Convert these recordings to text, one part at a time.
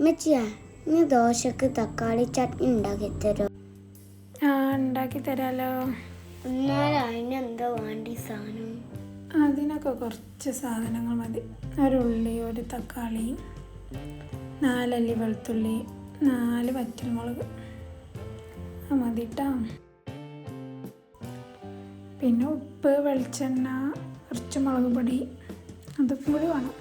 മെച്ചിയാ നീ ദോശക്ക് തക്കാളി ചട്നി ഉണ്ടാക്കി തരോ? ഉണ്ടാക്കി തരാലോ. എന്നാലും അതിനെന്താ വേണ്ടി സാധനം? അതിനൊക്കെ കുറച്ച് സാധനങ്ങൾ മതി. ഒരു ഉള്ളി, ഒരു തക്കാളി, 4 അല്ലി വെളുത്തുള്ളി, 4 വറ്റൽമുളക് മതി ട്ടോ. പിന്നെ ഉപ്പ്, വെളിച്ചെണ്ണ, കുറച്ച് മുളക് പൊടി അതൊക്കെ കൂടി വേണം.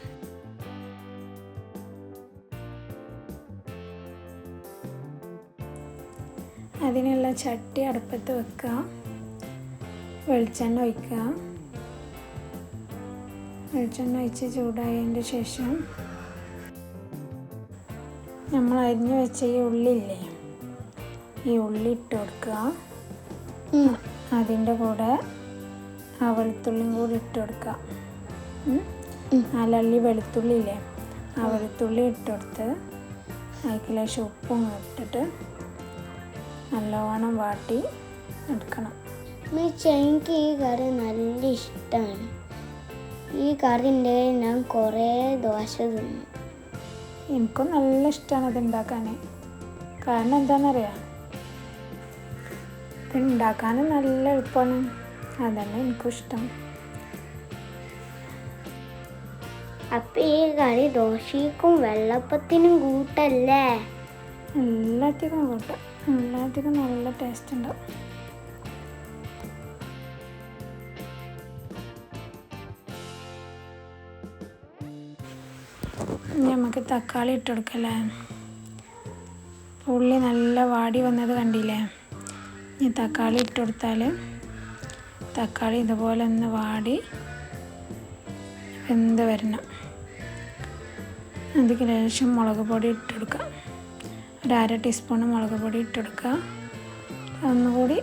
അതിനുള്ള ചട്ടി അടുപ്പത്ത് വെക്കുക, വെളിച്ചെണ്ണ ഒഴിക്കുക. വെളിച്ചെണ്ണ ഒഴിച്ച് ചൂടായതിൻ്റെ ശേഷം നമ്മൾ അരിഞ്ഞ് വെച്ച ഈ ഉള്ളില്ലേ, ഈ ഉള്ളി ഇട്ട് കൊടുക്കുക. അതിൻ്റെ കൂടെ ആ വെളുത്തുള്ളിയും കൂടി ഇട്ട് കൊടുക്കുക. 4 അല്ലി വെളുത്തുള്ളി ഇല്ലേ, ആ വെളുത്തുള്ളി ഇട്ട് കൊടുത്ത് അതിലേക്ക് ലേശം ഉപ്പും ഇട്ടിട്ട് നല്ലോണം വാട്ടി എടുക്കണം. എനിക്ക് ഈ കറി നല്ല ഇഷ്ടമാണ്. ഈ കറി ഉണ്ടെങ്കിൽ ഞാൻ കുറേ ദോശ തിന്നു. എനിക്കും നല്ല ഇഷ്ടമാണ് ഇത് ഉണ്ടാക്കാൻ. കാരണം എന്താണെന്നറിയാം, ഇത് ഉണ്ടാക്കാനും നല്ല എളുപ്പമാണ്. അതന്നെ എനിക്കും ഇഷ്ടം. അപ്പം ഈ കറി ദോശയ്ക്കും വെള്ളപ്പത്തിനും കൂട്ടല്ലേ? എല്ലാത്തിനും കൂട്ടാം. എല്ലാത്തിനും നല്ല ടേസ്റ്റ് ഉണ്ടാവും. നമുക്ക് തക്കാളി ഇട്ട് കൊടുക്കല്ലേ. ഉള്ളി നല്ല വാടി വന്നത് കണ്ടില്ലേ? ഈ തക്കാളി ഇട്ട് കൊടുത്താൽ തക്കാളി ഇതുപോലെ ഒന്ന് വാടി വെന്ത് വരണം. അതിന് ശേഷം മുളക് പൊടി ഇട്ട് കൊടുക്കുക. ഒരു 1/2 ടീസ്പൂൺ മുളക് പൊടി ഇട്ട് കൊടുക്കുക. ഒന്നുകൂടി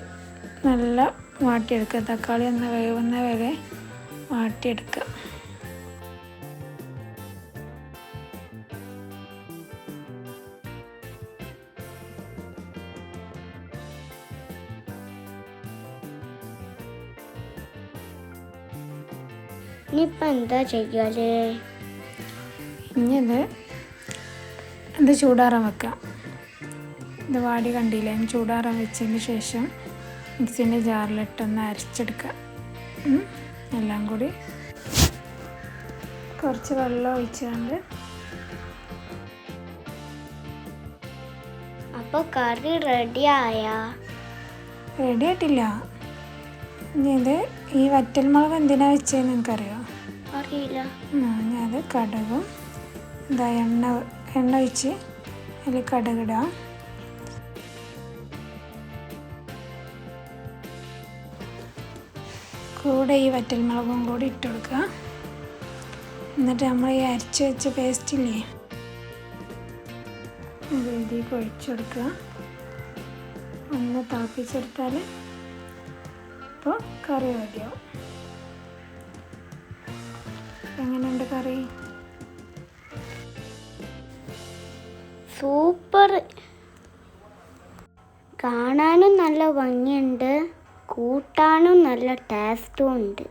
നല്ല വാട്ടിയെടുക്കുക. തക്കാളി ഒന്ന് വേവുന്ന വരെ വാട്ടിയെടുക്കുക. ഇനിയിപ്പോൾ എന്താ ചെയ്യാല്? ഇനി ഇത് ചൂടാറാൻ വെക്കാം. ഇത് വാടി കണ്ടില്ലേ? ചൂടാറാൻ വെച്ചതിന് ശേഷം മിക്സിൻ്റെ ജാറിലിട്ടൊന്ന് അരച്ചെടുക്കുക. എല്ലാം കൂടി കുറച്ച് വെള്ളം ഒഴിച്ചുകൊണ്ട്. അപ്പോൾ കറി റെഡിയായാ? റെഡി ആയിട്ടില്ല. ഇനി ഈ വറ്റൽമുളക് എന്തിനാണ് വെച്ചതെന്ന് എനിക്കറിയോ? അറിയില്ല. ഞാനത് കടുകും എണ്ണ ഒഴിച്ച് അതിൽ കടുകിടാം. കൂടെ ഈ വറ്റൽമുളകും കൂടി ഇട്ട് കൊടുക്കുക. എന്നിട്ട് നമ്മൾ ഈ അരച്ച് വെച്ച പേസ്റ്റില്ലേ, അത് ഇതിലേക്ക് ഒഴിച്ചു കൊടുക്കുക. ഒന്ന് തിളപ്പിച്ചെടുത്താൽ ഇപ്പോൾ കറി റെഡിയാവും. എങ്ങനെയുണ്ട് കറി? സൂപ്പർ. കാണാനും നല്ല ഭംഗിയുണ്ട്, കൂട്ടാനും നല്ല ടേസ്റ്റും ഉണ്ട്.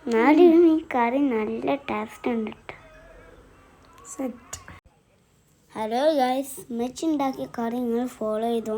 എന്നാലും ഈ കറി നല്ല ടേസ്റ്റ് ഉണ്ട്. സെറ്റ്. ഹലോ ഗൈസ്, മെച്ചുണ്ടാക്കിയ കറി നിങ്ങൾ ഫോളോ ചെയ്തോ.